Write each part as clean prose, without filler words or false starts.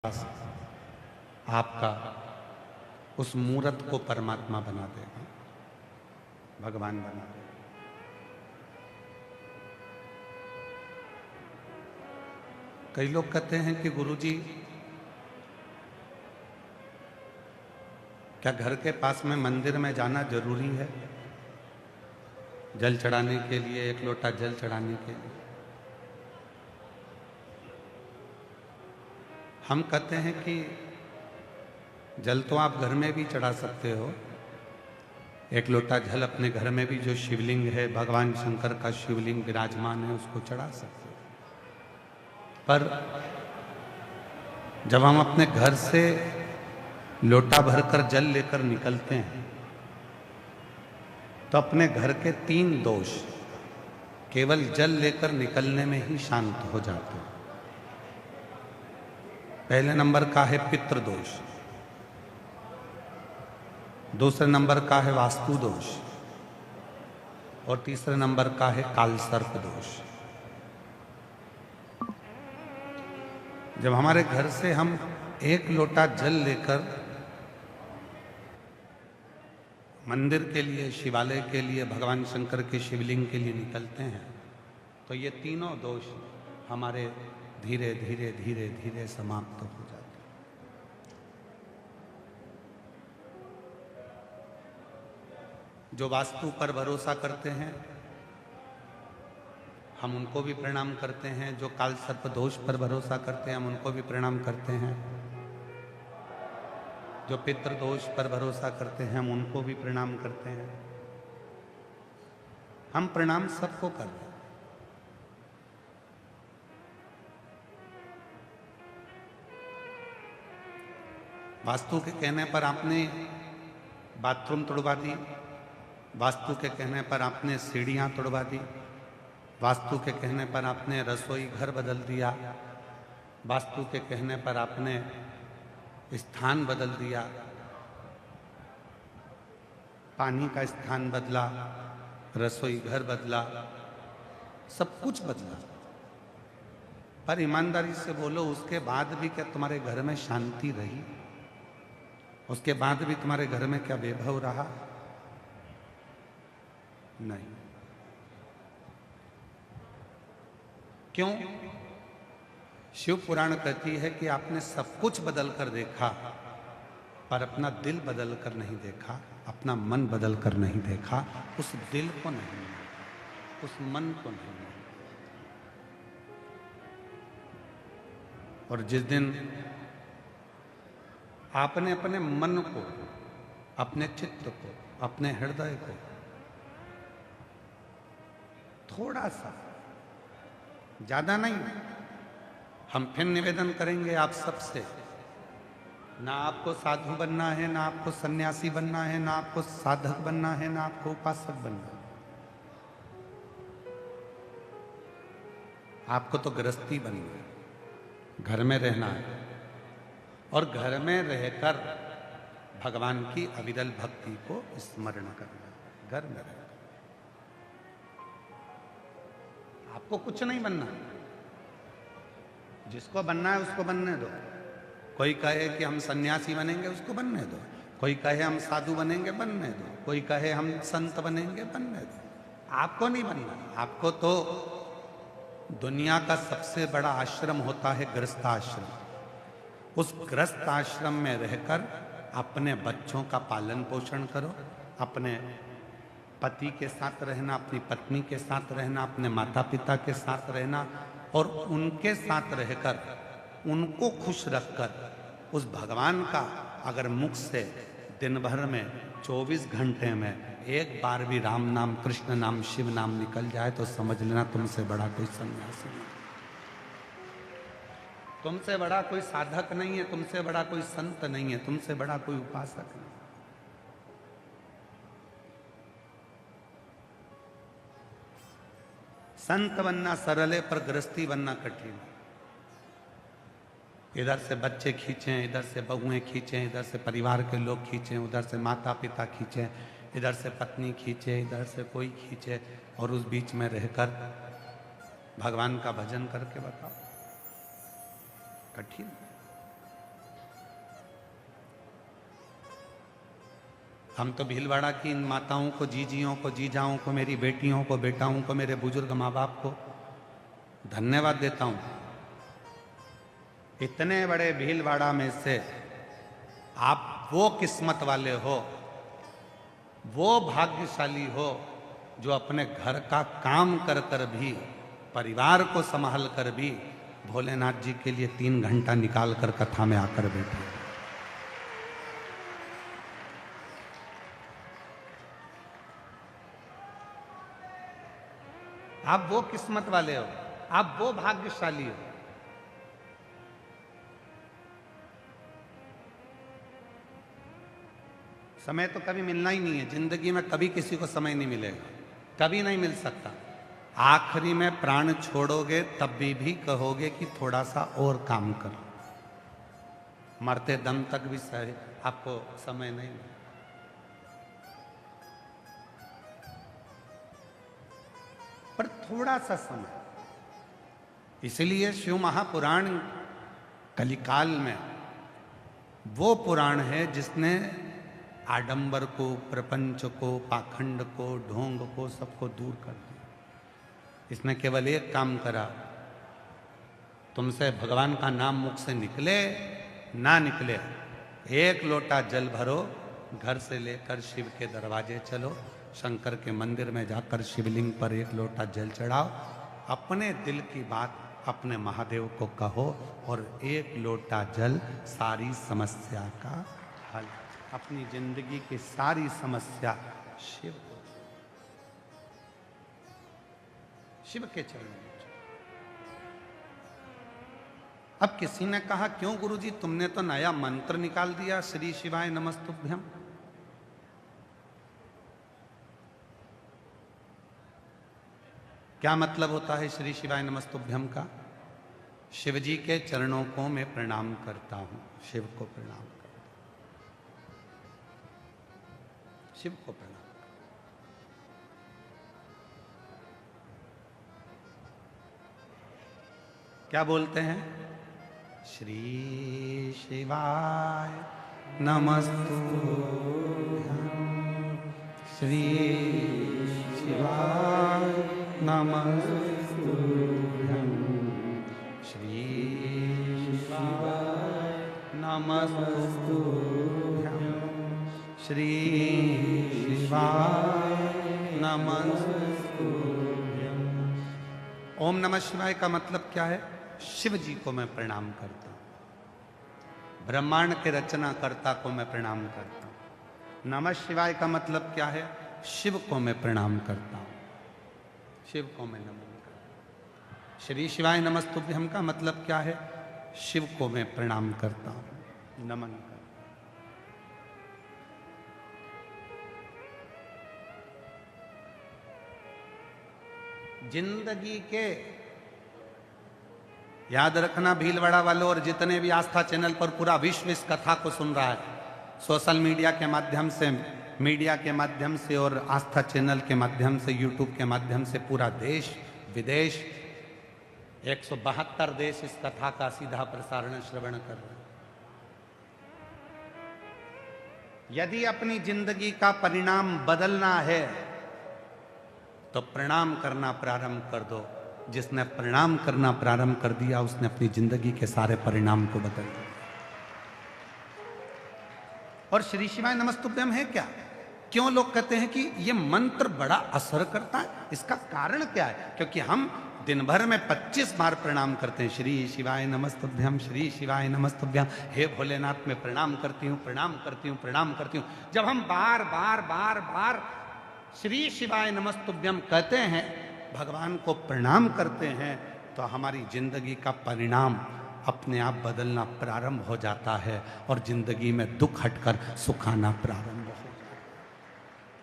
आपका उस मूर्त को परमात्मा बना देगा, भगवान बना देगा। कई लोग कहते हैं कि गुरुजी, क्या घर के पास में मंदिर में जाना जरूरी है जल चढ़ाने के लिए, एक लोटा जल चढ़ाने के लिए? हम कहते हैं कि जल तो आप घर में भी चढ़ा सकते हो। एक लोटा जल अपने घर में भी, जो शिवलिंग है, भगवान शंकर का शिवलिंग विराजमान है, उसको चढ़ा सकते हो। पर जब हम अपने घर से लोटा भरकर जल लेकर निकलते हैं तो अपने घर के 3 दोष केवल जल लेकर निकलने में ही शांत हो जाते हैं। पहले नंबर का है पितृ दोष, दूसरे नंबर का है वास्तु दोष और तीसरे नंबर का है काल सर्प दोष। जब हमारे घर से हम एक लोटा जल लेकर मंदिर के लिए, शिवालय के लिए, भगवान शंकर के शिवलिंग के लिए निकलते हैं तो ये तीनों दोष हमारे धीरे धीरे धीरे धीरे समाप्त हो जाते हैं। जो वास्तु पर भरोसा करते हैं हम उनको भी प्रणाम करते हैं, जो काल सर्प दोष पर भरोसा करते हैं हम उनको भी प्रणाम करते हैं, जो पितृ दोष पर भरोसा करते हैं हम उनको भी प्रणाम करते हैं। हम प्रणाम सबको करते हैं। वास्तु के कहने पर आपने बाथरूम तोड़वा दी, वास्तु के कहने पर आपने सीढ़ियां तोड़वा दी, वास्तु के कहने पर आपने रसोई घर बदल दिया, वास्तु के कहने पर आपने स्थान बदल दिया, पानी का स्थान बदला, रसोई घर बदला, सब कुछ बदला। पर ईमानदारी से बोलो, उसके बाद भी क्या तुम्हारे घर में शांति रही? उसके बाद भी तुम्हारे घर में क्या वैभव रहा? नहीं। क्यों? शिव पुराण कहती है कि आपने सब कुछ बदल कर देखा पर अपना दिल बदल कर नहीं देखा, अपना मन बदल कर नहीं देखा, उस दिल को नहीं, उस मन को नहीं। और जिस दिन आपने अपने मन को, अपने चित्त को, अपने हृदय को थोड़ा सा, ज्यादा नहीं, हम फिर निवेदन करेंगे आप सबसे, ना आपको साधु बनना है, ना आपको सन्यासी बनना है, ना आपको साधक बनना है, ना आपको उपासक बनना है। आपको तो गृहस्थी बनना है, घर में रहना है और घर में रहकर भगवान की अविरल भक्ति को स्मरण करना है। घर में रहकर आपको कुछ नहीं बनना, जिसको बनना है उसको बनने दो। कोई कहे कि हम सन्यासी बनेंगे, उसको बनने दो। कोई कहे हम साधु बनेंगे, बनने दो। कोई कहे हम संत बनेंगे, बनने दो। आपको नहीं बनना। आपको तो दुनिया का सबसे बड़ा आश्रम होता है गृहस्थ आश्रम। उस गृहस्थ आश्रम में रहकर अपने बच्चों का पालन पोषण करो, अपने पति के साथ रहना, अपनी पत्नी के साथ रहना, अपने माता पिता के साथ रहना और उनके साथ रहकर उनको खुश रखकर उस भगवान का अगर मुख से दिन भर में 24 घंटे में एक बार भी राम नाम, कृष्ण नाम, शिव नाम निकल जाए तो समझ लेना तुमसे बड़ा कोई सन्यासी नहीं, तुमसे बड़ा कोई साधक नहीं है, तुमसे बड़ा कोई संत नहीं है, तुमसे बड़ा कोई उपासक नहीं। संत बनना सरल है पर गृहस्थी बनना कठिन। इधर से बच्चे खींचें, इधर से बहुएं खींचें, इधर से परिवार के लोग खींचें, उधर से माता पिता खींचें, इधर से पत्नी खींचे, इधर से कोई खींचे और उस बीच में रहकर भगवान का भजन करके बताओ, कठिन। हम तो भीलवाड़ा की इन माताओं को, जीजियों को, जीजाओं को, मेरी बेटियों को, बेटाओं को, मेरे बुजुर्ग माँ बाप को धन्यवाद देता हूं। इतने बड़े भीलवाड़ा में से आप वो किस्मत वाले हो, वो भाग्यशाली हो जो अपने घर का काम कर कर भी, परिवार को संभाल कर भी भोलेनाथ जी के लिए 3 घंटा निकाल कर कथा में आकर बैठे। आप वो किस्मत वाले हो, आप वो भाग्यशाली हो। समय तो कभी मिलना ही नहीं है, जिंदगी में कभी किसी को समय नहीं मिलेगा, कभी नहीं मिल सकता। आखिरी में प्राण छोड़ोगे तब भी कहोगे कि थोड़ा सा और काम करो। मरते दम तक भी सही आपको समय नहीं मिलेगा। पर थोड़ा सा समय, इसलिए शिव महापुराण कलिकाल में वो पुराण है जिसने आडंबर को, प्रपंच को, पाखंड को, ढोंग को, सबको दूर कर दिया। इसने केवल एक काम करा, तुमसे भगवान का नाम मुख से निकले ना निकले, 1 लोटा जल भरो, घर से लेकर शिव के दरवाजे चलो, शंकर के मंदिर में जाकर शिवलिंग पर 1 लोटा जल चढ़ाओ, अपने दिल की बात अपने महादेव को कहो और 1 लोटा जल सारी समस्या का हल। अपनी जिंदगी की सारी समस्या शिव के चरणों में। अब किसी ने कहा, क्यों गुरुजी तुमने तो नया मंत्र निकाल दिया, श्री शिवाय नमस्तुभ्यम। क्या मतलब होता है श्री शिवाय नमस्तुभ्यम का? शिव जी के चरणों को मैं प्रणाम करता हूं, शिव को प्रणाम करता हूं, शिव को प्रणाम। क्या बोलते हैं? श्री शिवाय नमस्तुभ्यम, श्री शिवाय नमस्तुभ्यम, श्री शिवाय नमस्तुभ्यम, श्री शिवाय नमस्तुभ्यम। ओम नमः शिवाय का मतलब क्या है? शिव जी को मैं प्रणाम करता हूं, ब्रह्मांड के रचनाकर्ता को मैं प्रणाम करता हूं। नमः शिवाय का मतलब क्या है? शिव को मैं प्रणाम करता हूं, शिव को मैं नमन करता हूं। श्री शिवाय नमस्तुभ्यम का मतलब क्या है? शिव को मैं प्रणाम करता हूं, नमन करता हूं। जिंदगी के, याद रखना भीलवाड़ा वालों और जितने भी आस्था चैनल पर पूरा विश्व इस कथा को सुन रहा है, सोशल मीडिया के माध्यम से, मीडिया के माध्यम से और आस्था चैनल के माध्यम से, यूट्यूब के माध्यम से पूरा देश विदेश 172 देश इस कथा का सीधा प्रसारण श्रवण कर रहे हैं। यदि अपनी जिंदगी का परिणाम बदलना है तो प्रणाम करना प्रारंभ कर दो। जिसने प्रणाम करना प्रारंभ कर दिया उसने अपनी जिंदगी के सारे परिणाम को बदल दिया। और श्री शिवाय नमस्तुभ्यम है क्या? क्यों लोग कहते हैं कि ये मंत्र बड़ा असर करता है? इसका कारण क्या है? क्योंकि हम दिन भर में 25 बार प्रणाम करते हैं, श्री शिवाय नमस्तुभ्यम, श्री शिवाय नमस्तुभ्यम, हे भोलेनाथ मैं प्रणाम करती हूँ, प्रणाम करती हूँ, प्रणाम करती हूँ। जब हम बार बार बार बार श्री शिवाय नमस्तुभ्यम कहते हैं, भगवान को प्रणाम करते हैं, तो हमारी जिंदगी का परिणाम अपने आप बदलना प्रारंभ हो जाता है और जिंदगी में दुख हटकर सुख आना प्रारंभ हो जाता है।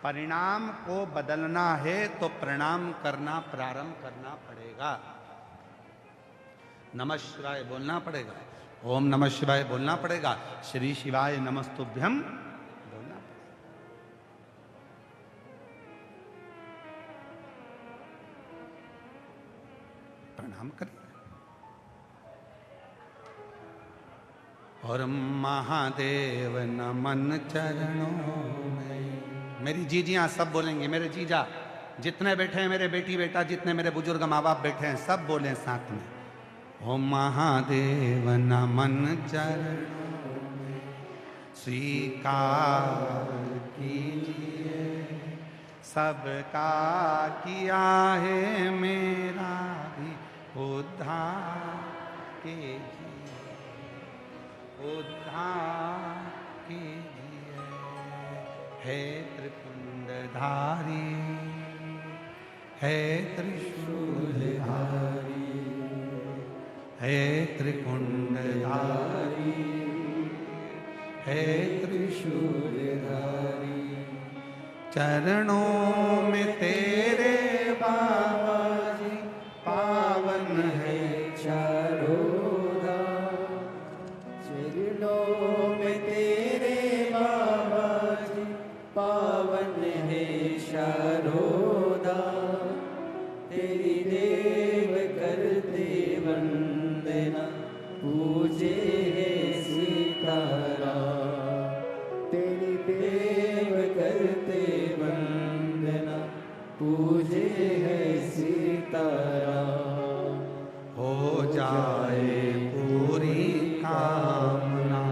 परिणाम को बदलना है तो प्रणाम करना प्रारंभ करना पड़ेगा, नमः शिवाय बोलना पड़ेगा, ओम नमः शिवाय बोलना पड़ेगा, श्री शिवाय नमस्तुभ्यम बोलना पड़ेगा। प्रणाम करें और महादेव नमन चरणों में, मेरी जीजियां सब बोलेंगे, मेरे जीजा जितने बैठे हैं, मेरे बेटी बेटा जितने मेरे बुजुर्ग माँ बाप बैठे हैं, सब बोले साथ में, ओ महादेव नमन चरणों में स्वीकार कीजिए, सबका किया है मेरा भी उद्धार कीजिए, उद्धार कीजिए, हे त्रिपुंडधारी, हे त्रिशूलधारी, हे त्रिपुंडधारी, हे त्रिशूलधारी, चरणों में तेरे बाबा जी पावन है चारों धाम, चरणों में तेरे बाबा जी पावन है चारों धाम, तेरी देव करते वंदना पूजे है सीताराम, तेरी देव करते वंदना पूजे है सीताराम, हो जाए पूरी कामना,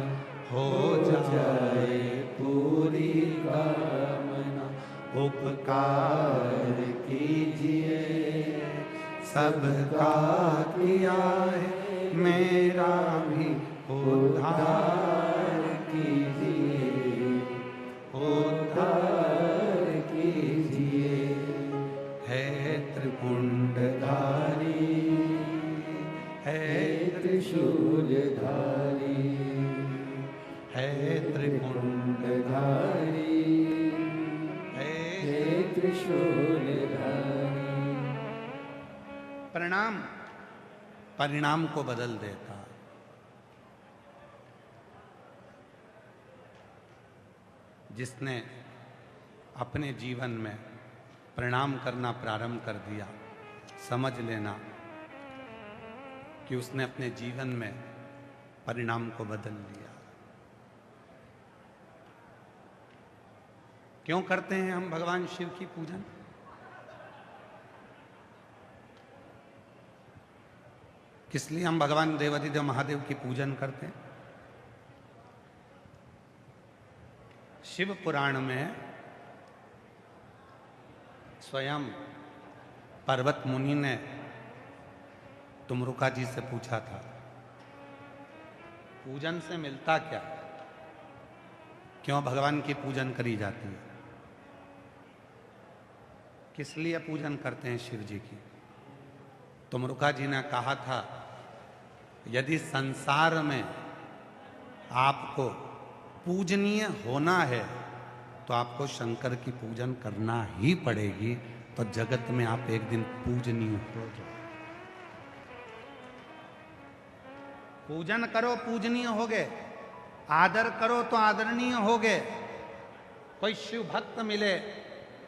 हो जाए पूरी कामना, उपकार कीजिए, सबका किया है मेरा भी उद्धार कीजिए, उद्धार कीजिए, हे त्रिपुंडधारी, हे त्रिशूलधारी, हे त्रिपुंडधारी, हे त्रिशूलधारी। परिणाम परिणाम को बदल देता। जिसने अपने जीवन में प्रणाम करना प्रारंभ कर दिया, समझ लेना कि उसने अपने जीवन में परिणाम को बदल लिया। क्यों करते हैं हम भगवान शिव की पूजन? किस लिए हम भगवान देवाधिदेव महादेव की पूजन करते हैं? शिव पुराण में स्वयं पर्वत मुनि ने तुमरुका जी से पूछा था, पूजन से मिलता क्या? क्यों भगवान की पूजन करी जाती है? किस लिए पूजन करते हैं शिव जी की? तुमरुका जी ने कहा था, यदि संसार में आपको पूजनीय होना है तो आपको शंकर की पूजन करना ही पड़ेगी, तो जगत में आप एक दिन पूजनीय हो जाओ। पूजन करो पूजनीय होगे, आदर करो तो आदरणीय होगे। कोई शिव भक्त मिले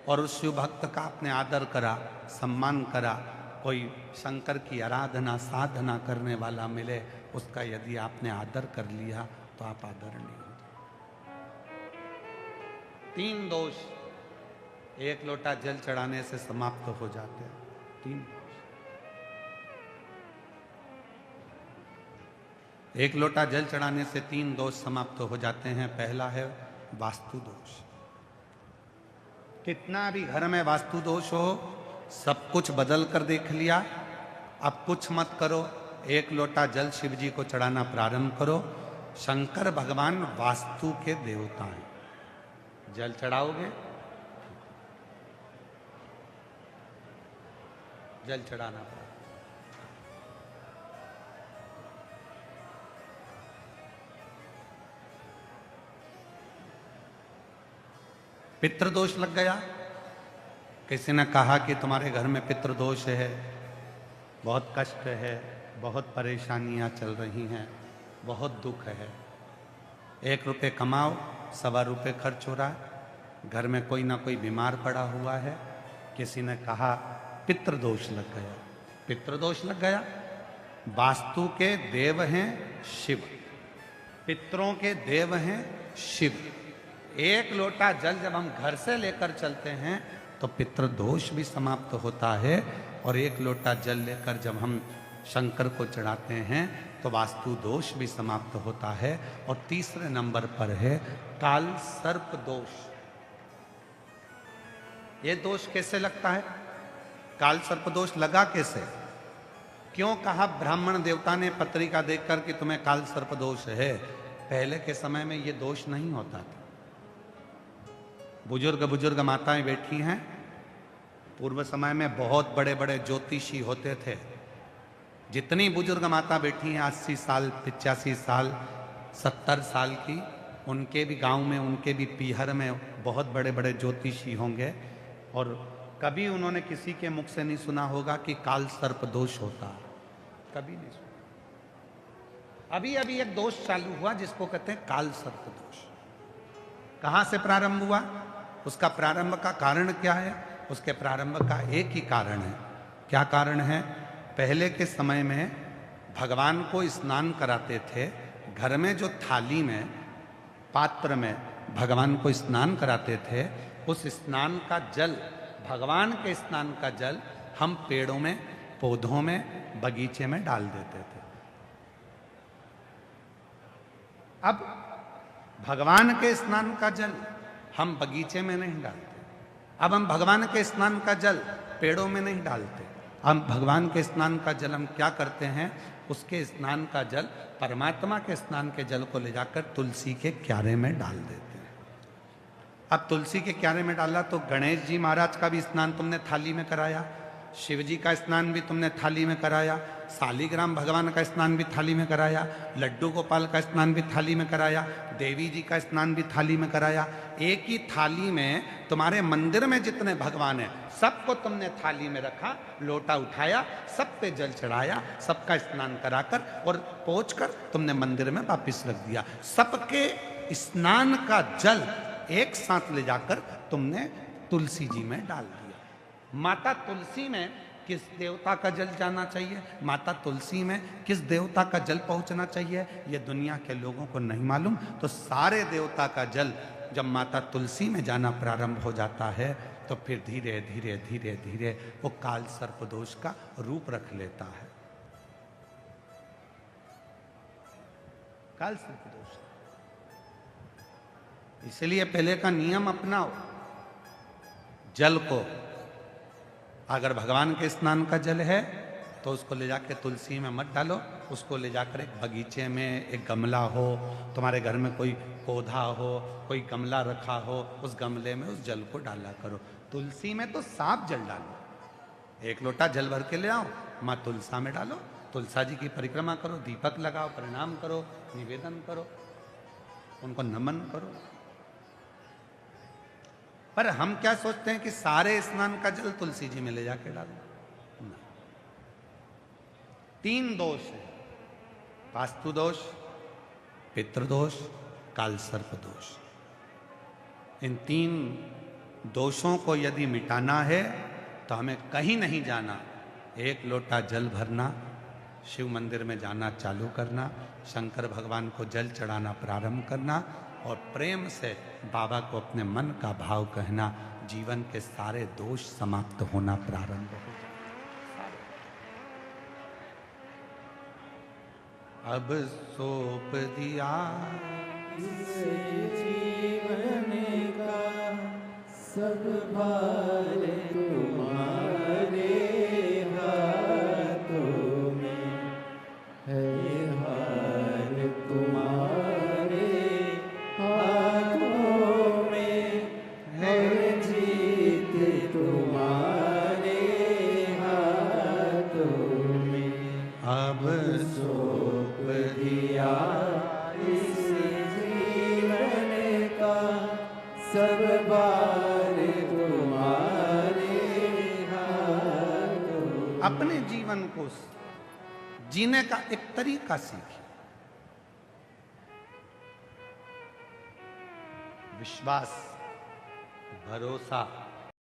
और उस शिव भक्त का आपने आदर करा, सम्मान करा, कोई शंकर की आराधना साधना करने वाला मिले, उसका यदि आपने आदर कर लिया तो आप आदरणीय हो जाए। 3 दोष एक लोटा जल चढ़ाने से समाप्त हो जाते हैं। 3 दोष। एक लोटा जल चढ़ाने से 3 दोष समाप्त हो जाते हैं। पहला है वास्तु दोष। कितना भी घर में वास्तु दोष हो, सब कुछ बदल कर देख लिया, अब कुछ मत करो, एक लोटा जल शिव जी को चढ़ाना प्रारंभ करो। शंकर भगवान वास्तु के देवता हैं। जल चढ़ाओगे, जल चढ़ाना पड़ा। पितृदोष लग गया। किसी ने कहा कि तुम्हारे घर में पितृदोष है, बहुत कष्ट है, बहुत परेशानियां चल रही हैं, बहुत दुख है। 1 रुपये कमाओ, 1.25 रुपये खर्च हो रहा है, घर में कोई ना कोई बीमार पड़ा हुआ है। किसी ने कहा पितृदोष लग गया। पितृदोष लग गया। वास्तु के देव हैं शिव, पितरों के देव हैं शिव। एक लोटा जल जब हम घर से लेकर चलते हैं तो पितृदोष भी समाप्त होता है, और एक लोटा जल लेकर जब हम शंकर को चढ़ाते हैं तो वास्तु दोष भी समाप्त होता है। और तीसरे नंबर पर है काल सर्प दोष। ये दोष कैसे लगता है? काल सर्प दोष लगा कैसे? क्यों कहा ब्राह्मण देवता ने पत्रिका देखकर कि तुम्हें काल सर्प दोष है? पहले के समय में ये दोष नहीं होता था। बुजुर्ग माताएं बैठी हैं, पूर्व समय में बहुत बड़े बड़े ज्योतिषी होते थे। जितनी बुजुर्ग माता बैठी हैं 80 साल 85 साल 70 साल की, उनके भी गांव में, उनके भी पीहर में बहुत बड़े बड़े ज्योतिषी होंगे, और कभी उन्होंने किसी के मुख से नहीं सुना होगा कि काल सर्प दोष होता, कभी नहीं सुना। अभी अभी एक दोष चालू हुआ जिसको कहते हैं काल सर्प दोष। कहां से प्रारंभ हुआ? उसका प्रारंभ का कारण क्या है? उसके प्रारंभ का एक ही कारण है। क्या कारण है? पहले के समय में भगवान को स्नान कराते थे। घर में जो थाली में, पात्र में भगवान को स्नान कराते थे, उस स्नान का जल, भगवान के स्नान का जल हम पेड़ों में, पौधों में, बगीचे में डाल देते थे। अब भगवान के स्नान का जल हम बगीचे में नहीं डालते। अब हम भगवान के स्नान का जल पेड़ों में नहीं डालते। हम भगवान के स्नान का जल हम क्या करते हैं? उसके स्नान का जल, परमात्मा के स्नान के जल को ले जाकर तुलसी के क्यारे में डाल देते हैं। अब तुलसी के क्यारे में डाला तो गणेश जी महाराज का भी स्नान तुमने थाली में कराया, शिव जी का स्नान भी तुमने थाली में कराया, शालिग्राम भगवान का स्नान भी थाली में कराया, लड्डू गोपाल का स्नान भी थाली में कराया, देवी जी का स्नान भी थाली में कराया। एक ही थाली में तुम्हारे मंदिर में जितने भगवान हैं सबको तुमने थाली में रखा, लोटा उठाया, सब पे जल चढ़ाया, सबका स्नान कराकर और पहुंचकर तुमने मंदिर में वापिस रख दिया। सबके स्नान का जल एक साथ ले जाकर तुमने तुलसी जी में डाल दिया। माता तुलसी में किस देवता का जल जाना चाहिए, माता तुलसी में किस देवता का जल पहुंचना चाहिए, ये दुनिया के लोगों को नहीं मालूम। तो सारे देवता का जल जब माता तुलसी में जाना प्रारंभ हो जाता है तो फिर धीरे धीरे धीरे धीरे वो काल सर्प दोष का रूप रख लेता है। काल सर्प दोष। इसलिए पहले का नियम अपनाओ। जल को, अगर भगवान के स्नान का जल है तो उसको ले जाकर तुलसी में मत डालो, उसको ले जाकर एक बगीचे में, एक गमला हो, तुम्हारे घर में कोई पौधा हो, कोई गमला रखा हो, उस गमले में उस जल को डाला करो। तुलसी में तो साफ जल डालो। एक लोटा जल भर के ले आओ, माँ तुलसा में डालो, तुलसा जी की परिक्रमा करो, दीपक लगाओ, प्रणाम करो, निवेदन करो, उनको नमन करो। पर हम क्या सोचते हैं कि सारे स्नान का जल तुलसी जी में ले जाके डालो। 3 दोष है, वास्तु दोष, पितृदोष, काल सर्प दोष। इन 3 दोषों को यदि मिटाना है तो हमें कहीं नहीं जाना, एक लोटा जल भरना, शिव मंदिर में जाना चालू करना, शंकर भगवान को जल चढ़ाना प्रारंभ करना और प्रेम से बाबा को अपने मन का भाव कहना, जीवन के सारे दोष समाप्त होना प्रारंभ हो जाए। अब सौंप दिया इस जीवन का सब भार तुम्हारे हाथों में है, हार तुम्हारे हाथों में है, जीत तुम्हारे हाथों में। अब सौंप दिया इस जीवन का सब भार तुम्हारे हाथों। अपने जीवन को जीने का एक तरीका सीखिए। विश्वास, भरोसा,